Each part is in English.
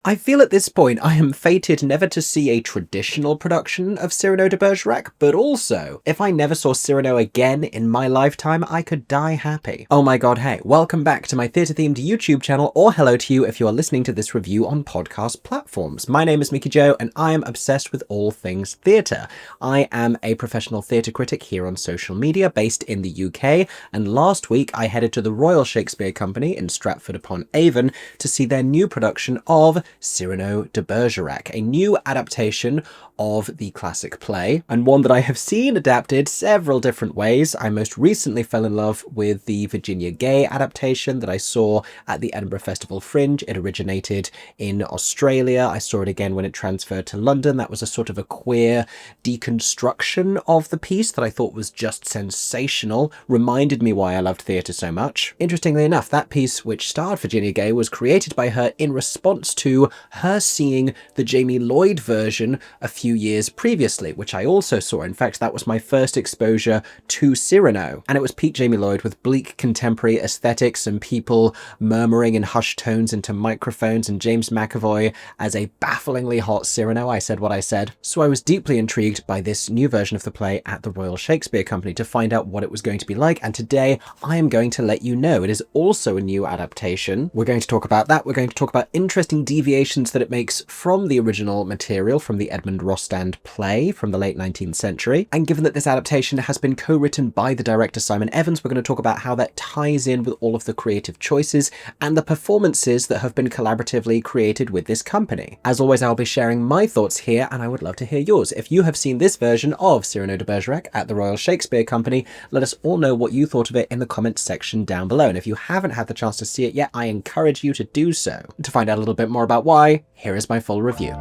I feel at this point I am fated never to see a traditional production of Cyrano de Bergerac, but also, if I never saw Cyrano again in my lifetime, I could die happy. Oh my god, hey, welcome back to my theatre-themed YouTube channel, or hello to you if you are listening to this review on podcast platforms. My name is Mickey Joe, and I am obsessed with all things theatre. I am a professional theatre critic here on social media, based in the UK, and last week I headed to the Royal Shakespeare Company in Stratford-upon-Avon to see their new production of Cyrano de Bergerac, a new adaptation of the classic play, and one that I have seen adapted several different ways. I most recently fell in love with the Virginia Gay adaptation that I saw at the Edinburgh Festival Fringe. It originated in Australia. I saw it again when it transferred to London. That was a sort of a queer deconstruction of the piece that I thought was just sensational, reminded me why I loved theatre so much. Interestingly enough, that piece, which starred Virginia Gay, was created by her in response to her seeing the Jamie Lloyd version a few years previously, which I also saw. In fact, that was my first exposure to Cyrano, and it was peak Jamie Lloyd with bleak contemporary aesthetics and people murmuring in hushed tones into microphones, and James McAvoy as a bafflingly hot Cyrano. I said what I said. So I was deeply intrigued by this new version of the play at the Royal Shakespeare Company to find out what it was going to be like, and today I am going to let you know. It is also a new adaptation. We're going to talk about that. We're going to talk about interesting deviations that it makes from the original material, from the Edmund Rostand play from the late 19th century. And given that this adaptation has been co-written by the director Simon Evans, we're going to talk about how that ties in with all of the creative choices and the performances that have been collaboratively created with this company. As always, I'll be sharing my thoughts here, and I would love to hear yours. If you have seen this version of Cyrano de Bergerac at the Royal Shakespeare Company, let us all know what you thought of it in the comments section down below. And if you haven't had the chance to see it yet, I encourage you to do so. To find out a little bit more about why, here is my full review.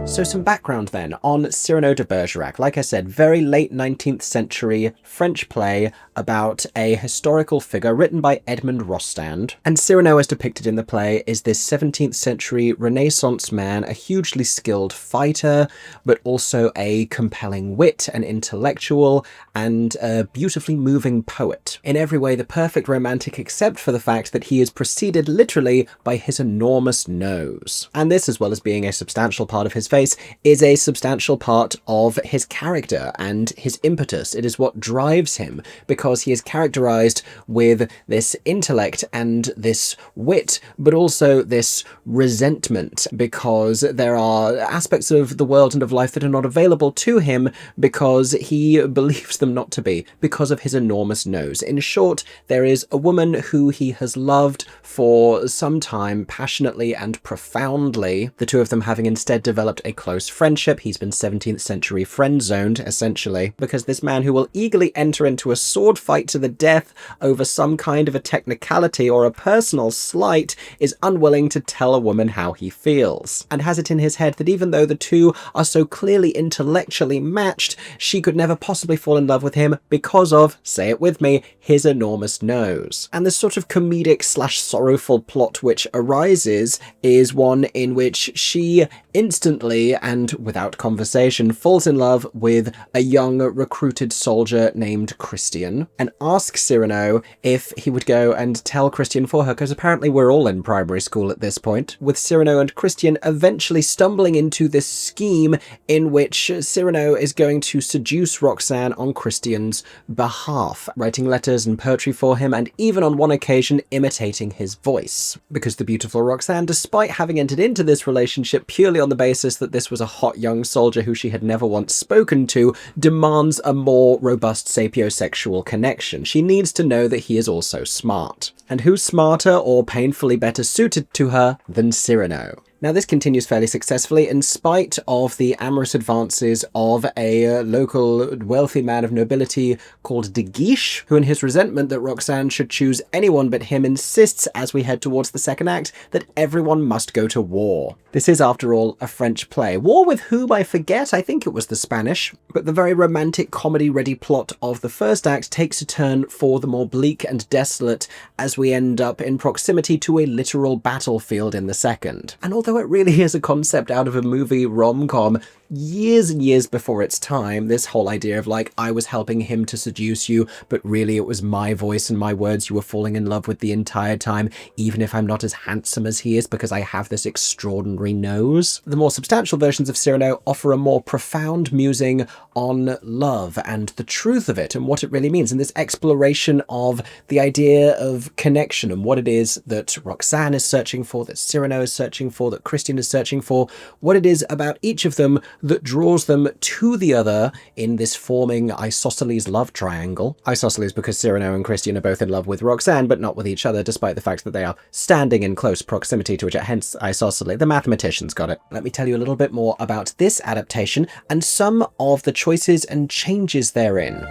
So some background then on Cyrano de Bergerac. Like I said, very late 19th century French play about a historical figure written by Edmund Rostand. And Cyrano, as depicted in the play, is this 17th century Renaissance man, a hugely skilled fighter, but also a compelling wit, an intellectual, and a beautifully moving poet. In every way, the perfect romantic, except for the fact that he is preceded literally by his enormous nose. And this, as well as being a substantial part of his face, is a substantial part of his character and his impetus. It is what drives him, because he is characterized with this intellect and this wit, but also this resentment, because there are aspects of the world and of life that are not available to him because he believes them not to be, because of his enormous nose. In short, there is a woman who he has loved for some time, passionately and profoundly, the two of them having instead developed a close friendship. He's been 17th century friend-zoned, essentially, because this man who will eagerly enter into a sword fight to the death over some kind of a technicality or a personal slight is unwilling to tell a woman how he feels, and has it in his head that even though the two are so clearly intellectually matched, she could never possibly fall in love with him because of, say it with me, his enormous nose. And this sort of comedic slash sorrowful plot which arises is one in which she instantly and without conversation falls in love with a young recruited soldier named Christian, and asks Cyrano if he would go and tell Christian for her, because apparently we're all in primary school at this point, with Cyrano and Christian eventually stumbling into this scheme in which Cyrano is going to seduce Roxanne on Christian's behalf, writing letters and poetry for him, and even on one occasion imitating his voice, because the beautiful Roxanne, despite having entered into this relationship purely on the basis that this was a hot young soldier who she had never once spoken to, demands a more robust sapiosexual connection. She needs to know that he is also smart. And who's smarter or painfully better suited to her than Cyrano? Now, this continues fairly successfully in spite of the amorous advances of a local wealthy man of nobility called De Guiche, who in his resentment that Roxanne should choose anyone but him insists, as we head towards the second act, that everyone must go to war. This is, after all, a French play. War with whom I forget, I think it was the Spanish, but the very romantic comedy-ready plot of the first act takes a turn for the more bleak and desolate as we end up in proximity to a literal battlefield in the second. And although it really is a concept out of a movie rom-com, years and years before its time, this whole idea of like, I was helping him to seduce you, but really it was my voice and my words you were falling in love with the entire time, even if I'm not as handsome as he is because I have this extraordinary nose. The more substantial versions of Cyrano offer a more profound musing on love and the truth of it and what it really means, and this exploration of the idea of connection and what it is that Roxane is searching for, that Cyrano is searching for, that Christian is searching for, what it is about each of them that draws them to the other in this forming isosceles love triangle. Isosceles because Cyrano and Christian are both in love with Roxane, but not with each other, despite the fact that they are standing in close proximity to each other, hence isosceles. The mathematicians got it. Let me tell you a little bit more about this adaptation and some of the choices and changes therein.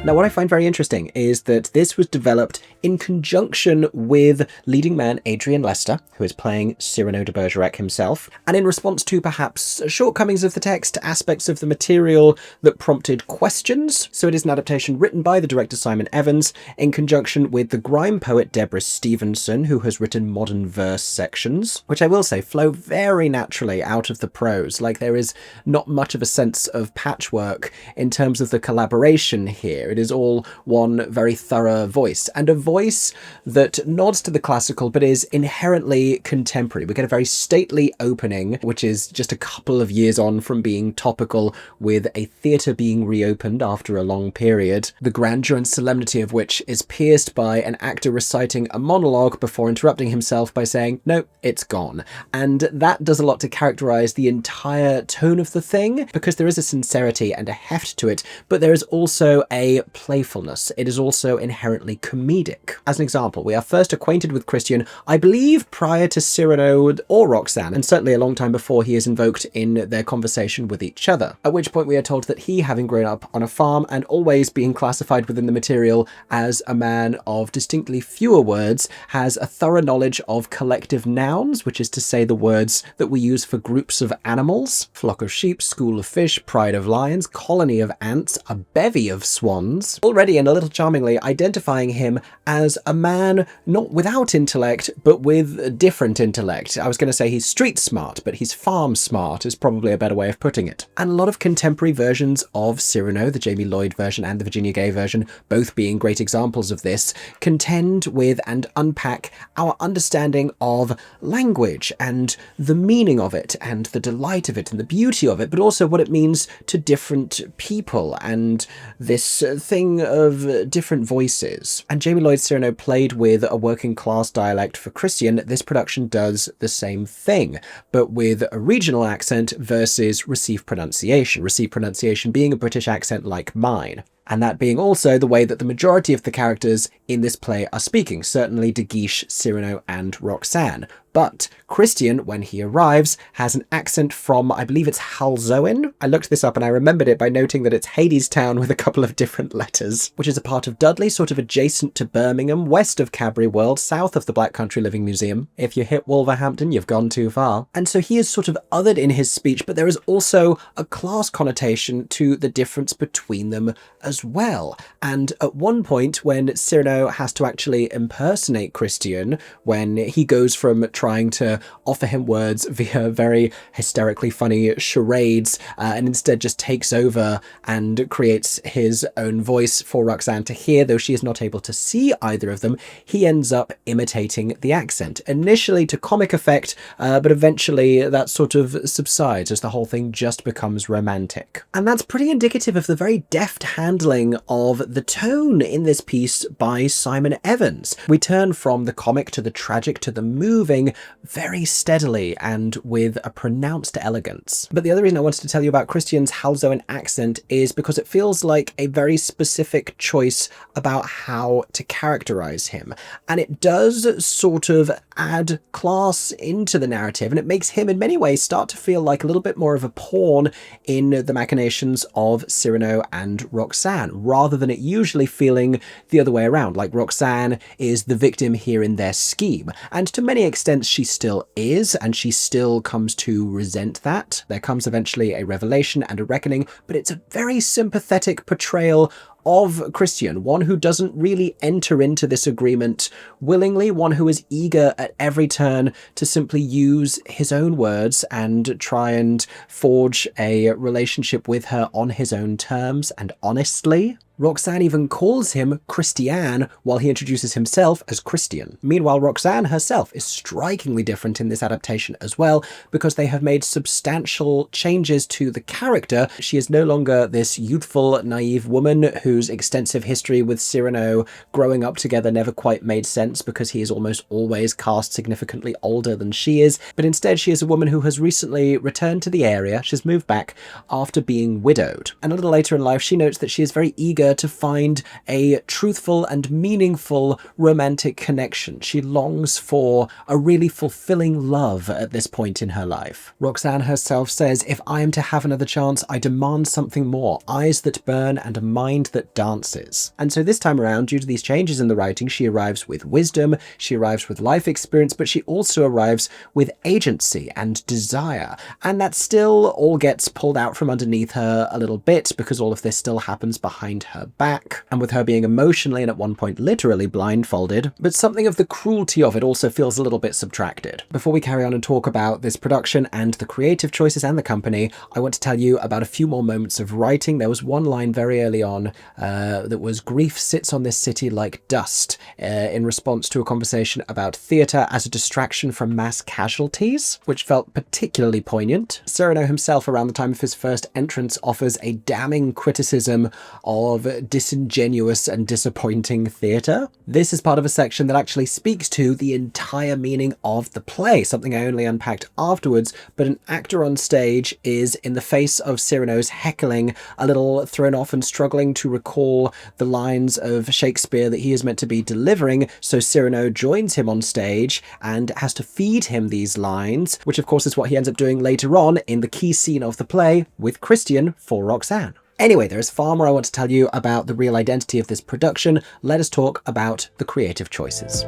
Now, what I find very interesting is that this was developed in conjunction with leading man Adrian Lester, who is playing Cyrano de Bergerac himself, and in response to perhaps shortcomings of the text, aspects of the material that prompted questions. So it is an adaptation written by the director Simon Evans in conjunction with the grime poet Debris Stevenson, who has written modern verse sections, which I will say flow very naturally out of the prose. Like, there is not much of a sense of patchwork in terms of the collaboration here. It is all one very thorough voice, and a voice that nods to the classical but is inherently contemporary. We get a very stately opening, which is just a couple of years on from being topical, with a theatre being reopened after a long period, the grandeur and solemnity of which is pierced by an actor reciting a monologue before interrupting himself by saying, "No, it's gone." And that does a lot to characterize the entire tone of the thing, because there is a sincerity and a heft to it, but there is also a playfulness. It is also inherently comedic. As an example, we are first acquainted with Christian, I believe, prior to Cyrano or Roxane, and certainly a long time before he is invoked in their conversation with each other, at which point we are told that he, having grown up on a farm and always being classified within the material as a man of distinctly fewer words, has a thorough knowledge of collective nouns, which is to say the words that we use for groups of animals: flock of sheep, school of fish, pride of lions, colony of ants, a bevy of swans, already and a little charmingly identifying him as a man not without intellect, but with different intellect. I was going to say he's street smart, but he's farm smart is probably a better way of putting it. And a lot of contemporary versions of Cyrano, the Jamie Lloyd version and the Virginia Gay version, both being great examples of this, contend with and unpack our understanding of language and the meaning of it and the delight of it and the beauty of it, but also what it means to different people and this thing of different voices. And Jamie Lloyd Cyrano played with a working class dialect for Christian. This production does the same thing, but with a regional accent versus received pronunciation. Received pronunciation being a British accent like mine. And that being also the way that the majority of the characters in this play are speaking, certainly De Guiche, Cyrano and Roxane. But Christian, when he arrives, has an accent from, I believe it's Halzoen. I looked this up and I remembered it by noting that it's Hadestown with a couple of different letters, which is a part of Dudley, sort of adjacent to Birmingham, west of Cadbury World, south of the Black Country Living Museum. If you hit Wolverhampton, you've gone too far. And so he is sort of othered in his speech, but there is also a class connotation to the difference between them as well. And at one point, when Cyrano has to actually impersonate Christian, when he goes from trying to offer him words via very hysterically funny charades and instead just takes over and creates his own voice for Roxane to hear, though she is not able to see either of them, he ends up imitating the accent, initially to comic effect, but eventually that sort of subsides as the whole thing just becomes romantic. And that's pretty indicative of the very deft handling of the tone in this piece by Simon Evans. We turn from the comic to the tragic to the moving very steadily and with a pronounced elegance. But the other reason I wanted to tell you about Christian's Halzoen accent is because it feels like a very specific choice about how to characterize him. And it does sort of add class into the narrative, and it makes him in many ways start to feel like a little bit more of a pawn in the machinations of Cyrano and Roxane, rather than it usually feeling the other way around, like Roxane is the victim here in their scheme. And to many extents she still is, and she still comes to resent that. There comes eventually a revelation and a reckoning, but it's a very sympathetic portrayal of Christian, one who doesn't really enter into this agreement willingly, one who is eager at every turn to simply use his own words and try and forge a relationship with her on his own terms and honestly. Roxane even calls him Christiane while he introduces himself as Christian. Meanwhile, Roxane herself is strikingly different in this adaptation as well, because they have made substantial changes to the character. She is no longer this youthful, naive woman whose extensive history with Cyrano growing up together never quite made sense because he is almost always cast significantly older than she is, but instead she is a woman who has recently returned to the area. She's moved back after being widowed. And a little later in life, she notes that she is very eager to find a truthful and meaningful romantic connection. She longs for a really fulfilling love at this point in her life. Roxane herself says, "If I am to have another chance, I demand something more, eyes that burn and a mind that dances." And so this time around, due to these changes in the writing, she arrives with wisdom, she arrives with life experience, but she also arrives with agency and desire. And that still all gets pulled out from underneath her a little bit because all of this still happens behind her back, and with her being emotionally and at one point literally blindfolded, but something of the cruelty of it also feels a little bit subtracted. Before we carry on and talk about this production and the creative choices and the company, I want to tell you about a few more moments of writing. There was one line very early on that was, "Grief sits on this city like dust," in response to a conversation about theatre as a distraction from mass casualties, which felt particularly poignant. Cyrano himself, around the time of his first entrance, offers a damning criticism of disingenuous and disappointing theatre. This is part of a section that actually speaks to the entire meaning of the play, something I only unpacked afterwards, but an actor on stage is, in the face of Cyrano's heckling, a little thrown off and struggling to recall the lines of Shakespeare that he is meant to be delivering, so Cyrano joins him on stage and has to feed him these lines, which of course is what he ends up doing later on in the key scene of the play with Christian for Roxane. Anyway, there is far more I want to tell you about the real identity of this production. Let us talk about the creative choices.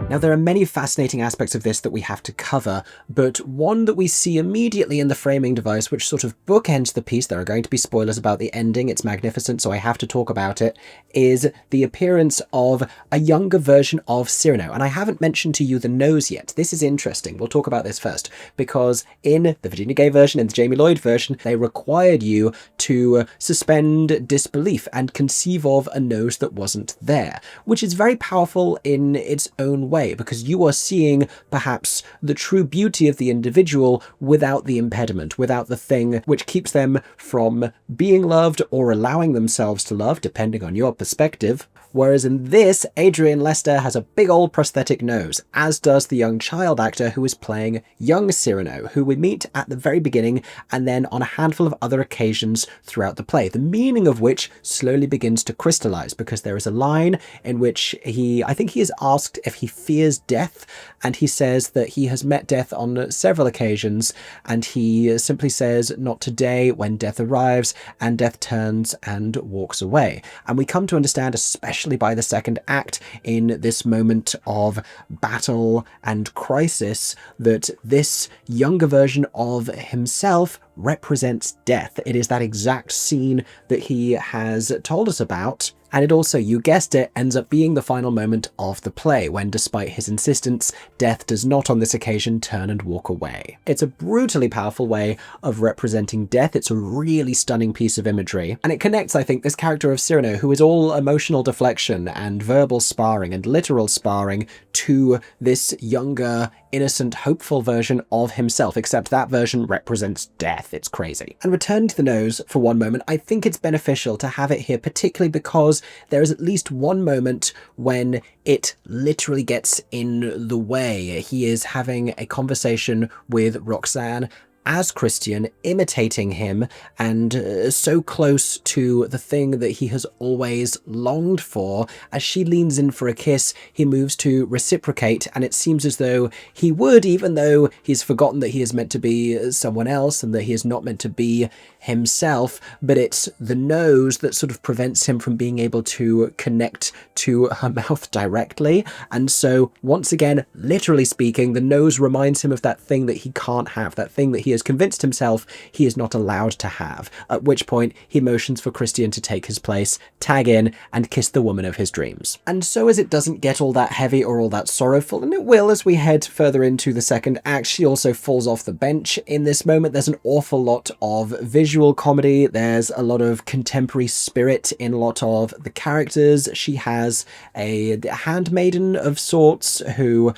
Now, there are many fascinating aspects of this that we have to cover, but one that we see immediately in the framing device, which sort of bookends the piece — there are going to be spoilers about the ending, it's magnificent, so I have to talk about it — is the appearance of a younger version of Cyrano. And I haven't mentioned to you the nose yet. This is interesting. We'll talk about this first, because in the Virginia Gay version, in the Jamie Lloyd version, they required you to suspend disbelief and conceive of a nose that wasn't there, which is very powerful in its own way, because you are seeing perhaps the true beauty of the individual without the impediment, without the thing which keeps them from being loved or allowing themselves to love, depending on your perspective. Whereas in this, Adrian Lester has a big old prosthetic nose, as does the young child actor who is playing young Cyrano, who we meet at the very beginning and then on a handful of other occasions throughout the play, the meaning of which slowly begins to crystallize, because there is a line in which I think he is asked if he fears death, and he says that he has met death on several occasions, and he simply says, "Not today," when death arrives, and death turns and walks away. And we come to understand, especially by the second act, in this moment of battle and crisis, that this younger version of himself represents death. It is that exact scene that he has told us about. And it also, you guessed it, ends up being the final moment of the play, when, despite his insistence, death does not on this occasion turn and walk away. It's a brutally powerful way of representing death. It's a really stunning piece of imagery. And it connects, I think, this character of Cyrano, who is all emotional deflection and verbal sparring and literal sparring, to this younger, innocent, hopeful version of himself, except that version represents death. It's crazy. And returning to the nose for one moment, I think it's beneficial to have it here, particularly because there is at least one moment when it literally gets in the way. He is having a conversation with Roxane as Christian, imitating him, and so close to the thing that he has always longed for. As she leans in for a kiss, he moves to reciprocate, and it seems as though he would, even though he's forgotten that he is meant to be someone else and that he is not meant to be himself. But it's the nose that sort of prevents him from being able to connect to her mouth directly. And so, once again, literally speaking, the nose reminds him of that thing that he can't have, that thing that he he has convinced himself he is not allowed to have, at which point he motions for Christian to take his place, tag in, and kiss the woman of his dreams. And so as it doesn't get all that heavy or all that sorrowful, and it will as we head further into the second act, she also falls off the bench. In this moment, there's an awful lot of visual comedy, there's a lot of contemporary spirit in a lot of the characters. She has a handmaiden of sorts who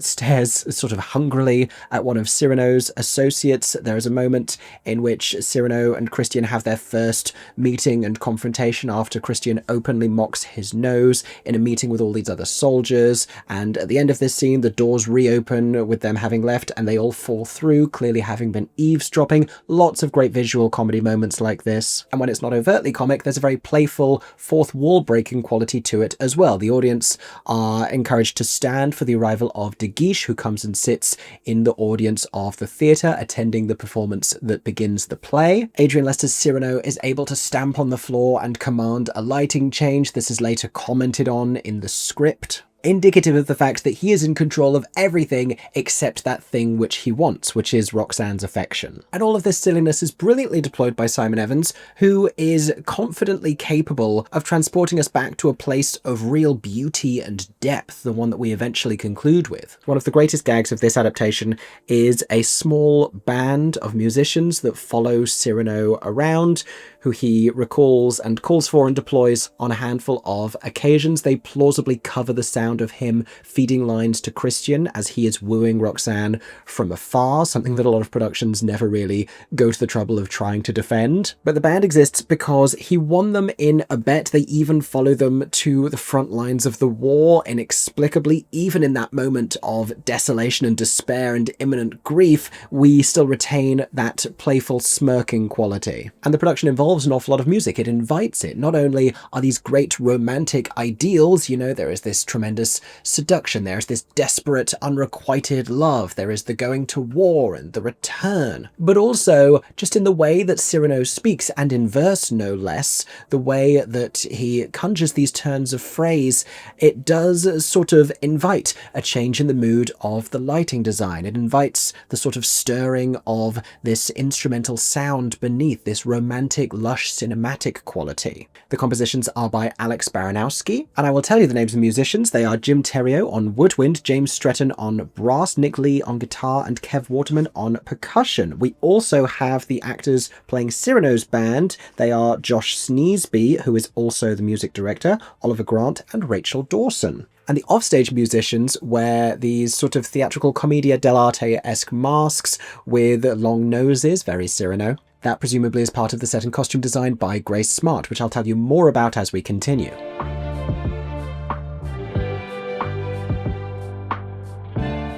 stares sort of hungrily at one of Cyrano's associates. There is a moment in which Cyrano and Christian have their first meeting and confrontation after Christian openly mocks his nose in a meeting with all these other soldiers, and at the end of this scene the doors reopen with them having left and they all fall through, clearly having been eavesdropping. Lots of great visual comedy moments like this, and when it's not overtly comic, there's a very playful fourth wall breaking quality to it as well. The audience are encouraged to stand for the arrival of De Guiche, who comes and sits in the audience of the theatre, attending the performance that begins the play. Adrian Lester's Cyrano is able to stamp on the floor and command a lighting change. This is later commented on in the script, indicative of the fact that he is in control of everything except that thing which he wants, which is Roxanne's affection. And all of this silliness is brilliantly deployed by Simon Evans, who is confidently capable of transporting us back to a place of real beauty and depth, the one that we eventually conclude with. One of the greatest gags of this adaptation is a small band of musicians that follow Cyrano around, who he recalls and calls for and deploys on a handful of occasions. They plausibly cover the sound of him feeding lines to Christian as he is wooing Roxanne from afar, something that a lot of productions never really go to the trouble of trying to defend. But the band exists because he won them in a bet. They even follow them to the front lines of the war inexplicably. Even in that moment of desolation and despair and imminent grief, we still retain that playful smirking quality. And the production involves an awful lot of music. It invites it. Not only are these great romantic ideals, you know, there is this tremendous seduction, there is this desperate unrequited love, there is the going to war and the return, but also just in the way that Cyrano speaks, and in verse no less, the way that he conjures these turns of phrase, it does sort of invite a change in the mood of the lighting design. It invites the sort of stirring of this instrumental sound beneath, this romantic lush cinematic quality. The compositions are by Alex Baranowski, and I will tell you the names of the musicians. They are Jim Theriot on woodwind, James Stretton on brass, Nick Lee on guitar, and Kev Waterman on percussion. We also have the actors playing Cyrano's band. They are Josh Sneesby, who is also the music director, Oliver Grant, and Rachel Dawson. And the offstage musicians wear these sort of theatrical commedia dell'arte-esque masks with long noses, very Cyrano. That presumably is part of the set and costume design by Grace Smart, which I'll tell you more about as we continue.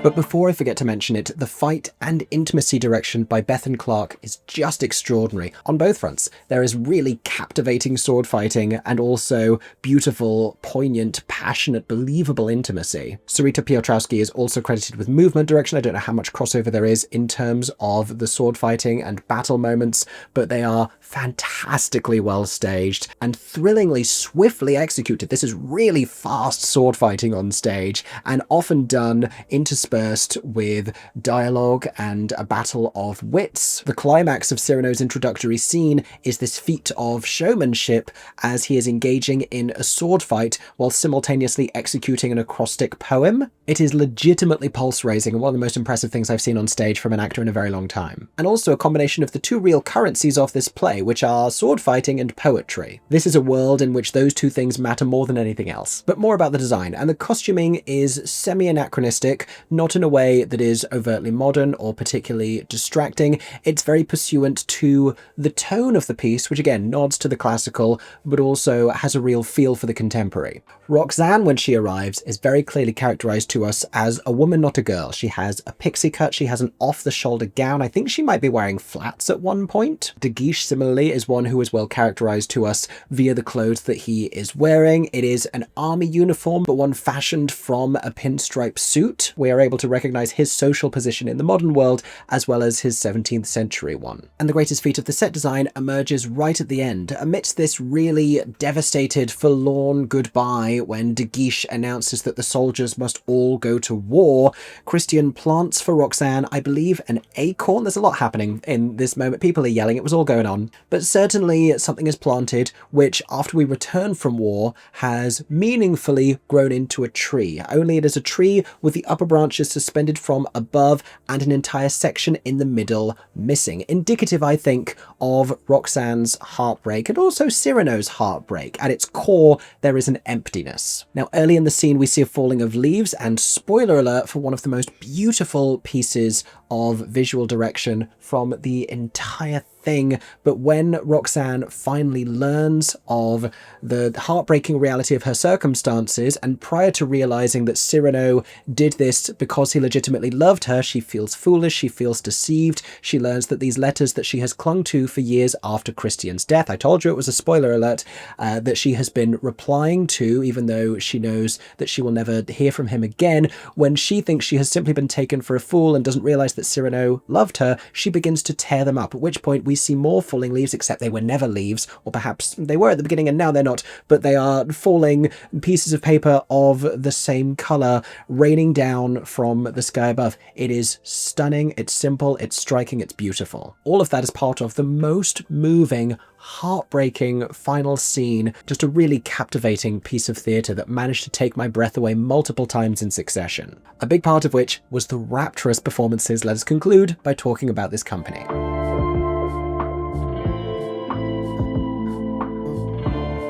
But before I forget to mention it, the fight and intimacy direction by Bethan Clark is just extraordinary on both fronts. There is really captivating sword fighting and also beautiful, poignant, passionate, believable intimacy. Sarita Piotrowski is also credited with movement direction. I don't know how much crossover there is in terms of the sword fighting and battle moments, but they are fantastically well staged and thrillingly swiftly executed. This is really fast sword fighting on stage, and often done interspersed with dialogue and a battle of wits. The climax of Cyrano's introductory scene is this feat of showmanship as he is engaging in a sword fight while simultaneously executing an acrostic poem. It is legitimately pulse-raising and one of the most impressive things I've seen on stage from an actor in a very long time. And also a combination of the two real currencies of this play, which are sword fighting and poetry. This is a world in which those two things matter more than anything else. But more about the design, and the costuming is semi-anachronistic, not in a way that is overtly modern or particularly distracting. It's very pursuant to the tone of the piece, which again nods to the classical, but also has a real feel for the contemporary. Roxanne, when she arrives, is very clearly characterized to us as a woman, not a girl. She has a pixie cut, she has an off-the-shoulder gown. I think she might be wearing flats at one point. De Guiche, similarly, is one who is well characterized to us via the clothes that he is wearing. It is an army uniform, but one fashioned from a pinstripe suit. We are able able to recognize his social position in the modern world as well as his 17th century one. And the greatest feat of the set design emerges right at the end, amidst this really devastated, forlorn goodbye when De Guiche announces that the soldiers must all go to war. Christian plants for Roxanne, I believe, an acorn. There's a lot happening in this moment. People are yelling, it was all going on. But certainly something is planted, which after we return from war has meaningfully grown into a tree. Only it is a tree with the upper branches suspended from above and an entire section in the middle missing. Indicative, I think, of Roxanne's heartbreak and also Cyrano's heartbreak. At its core, there is an emptiness. Now, early in the scene, we see a falling of leaves, and spoiler alert for one of the most beautiful pieces of visual direction from the entire thing. But when Roxanne finally learns of the heartbreaking reality of her circumstances, and prior to realizing that Cyrano did this because he legitimately loved her, she feels foolish, she feels deceived. She learns that these letters that she has clung to for years after Christian's death, I told you it was a spoiler alert, that she has been replying to, even though she knows that she will never hear from him again, when she thinks she has simply been taken for a fool and doesn't realize that Cyrano loved her, she begins to tear them up, at which point we see more falling leaves, except they were never leaves, or perhaps they were at the beginning and now they're not, but they are falling pieces of paper of the same color raining down from the sky above. It is stunning, it's simple, it's striking, it's beautiful. All of that is part of the most moving, heartbreaking final scene, just a really captivating piece of theatre that managed to take my breath away multiple times in succession. A big part of which was the rapturous performances. Let us conclude by talking about this company.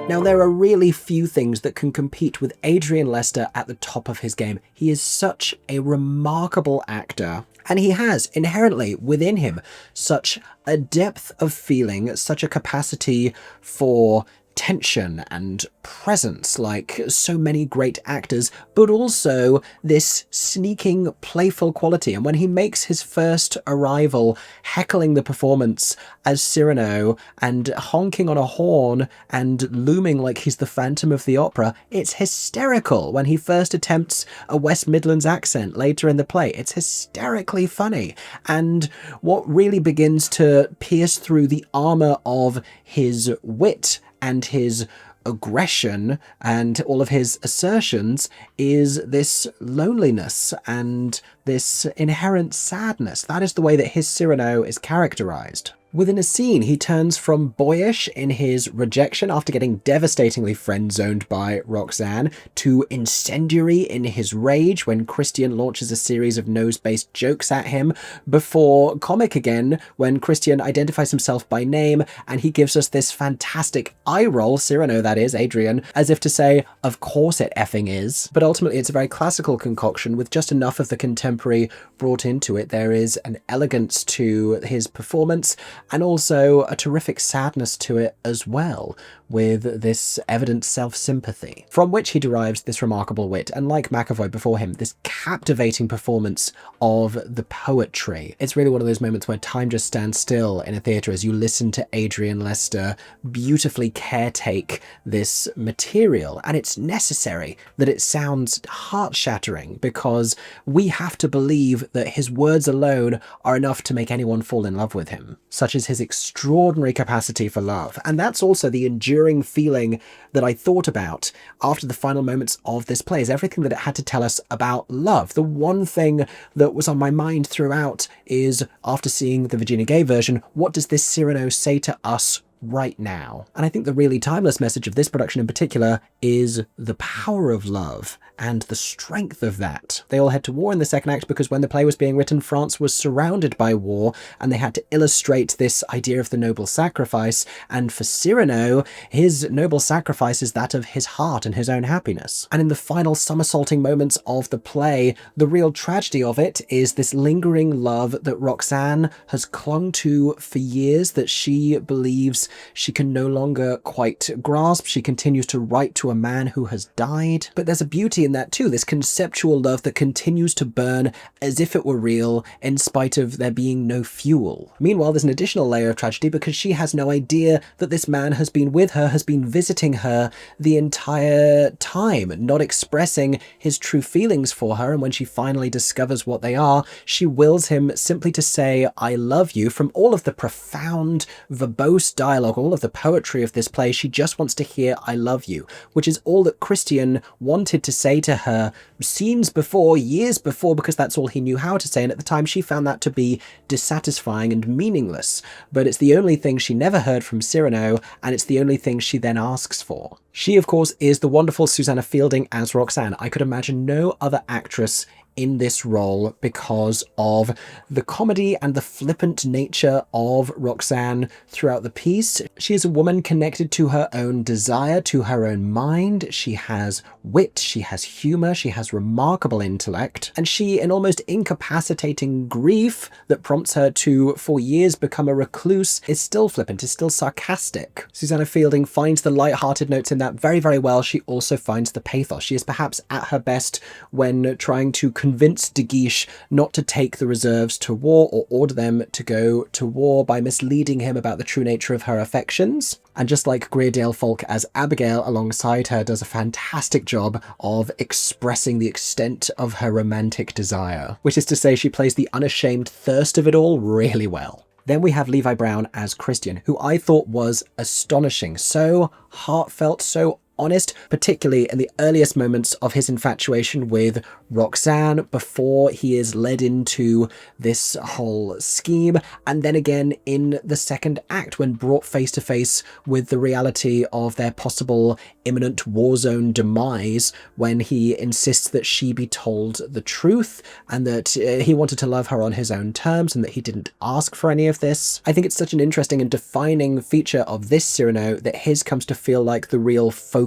Now, there are really few things that can compete with Adrian Lester at the top of his game. He is such a remarkable actor, and he has inherently within him such a depth of feeling, such a capacity for tension and presence like so many great actors, but also this sneaking, playful quality. And when he makes his first arrival, heckling the performance as Cyrano and honking on a horn and looming like he's the Phantom of the Opera, it's hysterical. When he first attempts a West Midlands accent later in the play, it's hysterically funny. And what really begins to pierce through the armor of his wit and his aggression and all of his assertions is this loneliness and this inherent sadness. That is the way that his Cyrano is characterized. Within a scene, he turns from boyish in his rejection after getting devastatingly friend-zoned by Roxanne to incendiary in his rage when Christian launches a series of nose-based jokes at him, before comic again when Christian identifies himself by name and he gives us this fantastic eye roll, Cyrano that is, Adrian, as if to say, of course it effing is. But ultimately it's a very classical concoction with just enough of the contemporary brought into it. There is an elegance to his performance and also a terrific sadness to it as well, with this evident self-sympathy, from which he derives this remarkable wit, and like McAvoy before him, this captivating performance of the poetry. It's really one of those moments where time just stands still in a theatre as you listen to Adrian Lester beautifully caretake this material, and it's necessary that it sounds heart-shattering because we have to believe that his words alone are enough to make anyone fall in love with him, such as his extraordinary capacity for love. And that's also the enduring feeling that I thought about after the final moments of this play, is everything that it had to tell us about love. The one thing that was on my mind throughout is, after seeing the Virginia Gay version, what does this Cyrano say to us right now? And I think the really timeless message of this production in particular is the power of love and the strength of that. They all head to war in the second act because when the play was being written, France was surrounded by war and they had to illustrate this idea of the noble sacrifice. And for Cyrano, his noble sacrifice is that of his heart and his own happiness. And in the final somersaulting moments of the play, the real tragedy of it is this lingering love that Roxanne has clung to for years, that she believes loss she can no longer quite grasp. She continues to write to a man who has died. But there's a beauty in that too, this conceptual love that continues to burn as if it were real in spite of there being no fuel. Meanwhile, there's an additional layer of tragedy because she has no idea that this man has been with her, has been visiting her the entire time, not expressing his true feelings for her, and when she finally discovers what they are, she wills him simply to say, "I love you." From all of the profound, verbose dialogue, all of the poetry of this play, she just wants to hear "I love you," which is all that Christian wanted to say to her scenes before, years before, because that's all he knew how to say, and at the time she found that to be dissatisfying and meaningless. But it's the only thing she never heard from Cyrano, and it's the only thing she then asks for. She, of course, is the wonderful Susanna Fielding as Roxanne. I could imagine no other actress in this role because of the comedy and the flippant nature of Roxanne throughout the piece. She is a woman connected to her own desire, to her own mind. She has wit, she has humor, she has remarkable intellect, and she, in almost incapacitating grief that prompts her to, for years, become a recluse, is still flippant, is still sarcastic. Susanna Fielding finds the light-hearted notes in that very, very well. She also finds the pathos. She is perhaps at her best when trying to convince De Guiche not to take the reserves to war or order them to go to war by misleading him about the true nature of her affections. And just like Greer Falk as Abigail alongside her does a fantastic job of expressing the extent of her romantic desire, which is to say she plays the unashamed thirst of it all really well. Then we have Levi Brown as Christian, who I thought was astonishing, so heartfelt, so honest, particularly in the earliest moments of his infatuation with Roxanne before he is led into this whole scheme, and then again in the second act when brought face to face with the reality of their possible imminent war zone demise, when he insists that she be told the truth and that he wanted to love her on his own terms and that he didn't ask for any of this. I think it's such an interesting and defining feature of this Cyrano that his comes to feel like the real focal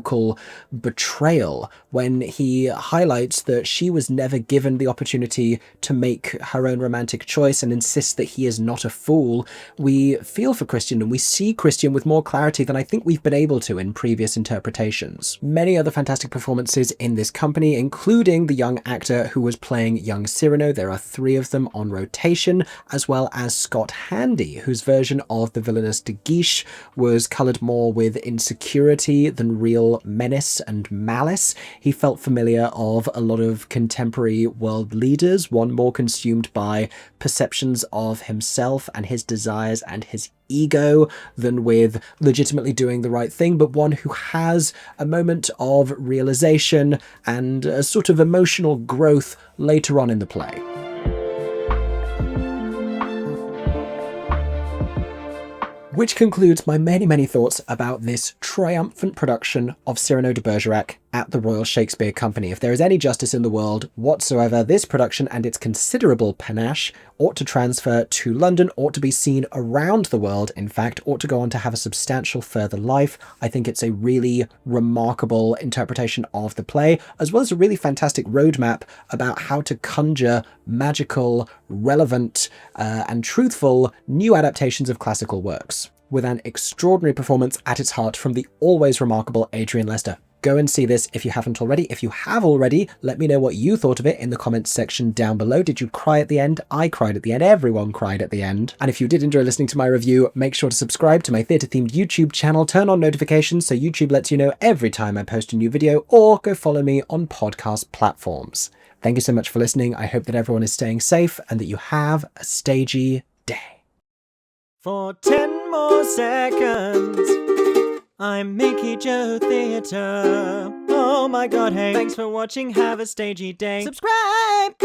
betrayal when he highlights that she was never given the opportunity to make her own romantic choice and insists that he is not a fool. We feel for Christian and we see Christian with more clarity than I think we've been able to in previous interpretations. Many other fantastic performances in this company, including the young actor who was playing young Cyrano. There are 3 of them on rotation, as well as Scott Handy, whose version of the villainous De Guiche was coloured more with insecurity than real menace and malice. He felt familiar of a lot of contemporary world leaders, one more consumed by perceptions of himself and his desires and his ego than with legitimately doing the right thing, but one who has a moment of realization and a sort of emotional growth later on in the play. Which concludes my many thoughts about this triumphant production of Cyrano de Bergerac at the Royal Shakespeare Company. If there is any justice in the world whatsoever, this production and its considerable panache ought to transfer to London, ought to be seen around the world, in fact, ought to go on to have a substantial further life. I think it's a really remarkable interpretation of the play, as well as a really fantastic roadmap about how to conjure magical, relevant, and truthful new adaptations of classical works, with an extraordinary performance at its heart from the always remarkable Adrian Lester. Go and see this if you haven't already. If you have already, let me know what you thought of it in the comments section down below. Did you cry at the end? I cried at the end. Everyone cried at the end. And if you did enjoy listening to my review, make sure to subscribe to my theatre-themed YouTube channel, turn on notifications so YouTube lets you know every time I post a new video, or go follow me on podcast platforms. Thank you so much for listening. I hope that everyone is staying safe and that you have a stagey day. For 10 more seconds, I'm Mickey Joe Theatre. Oh my god, hey, thanks for watching, have a stagey day. Subscribe!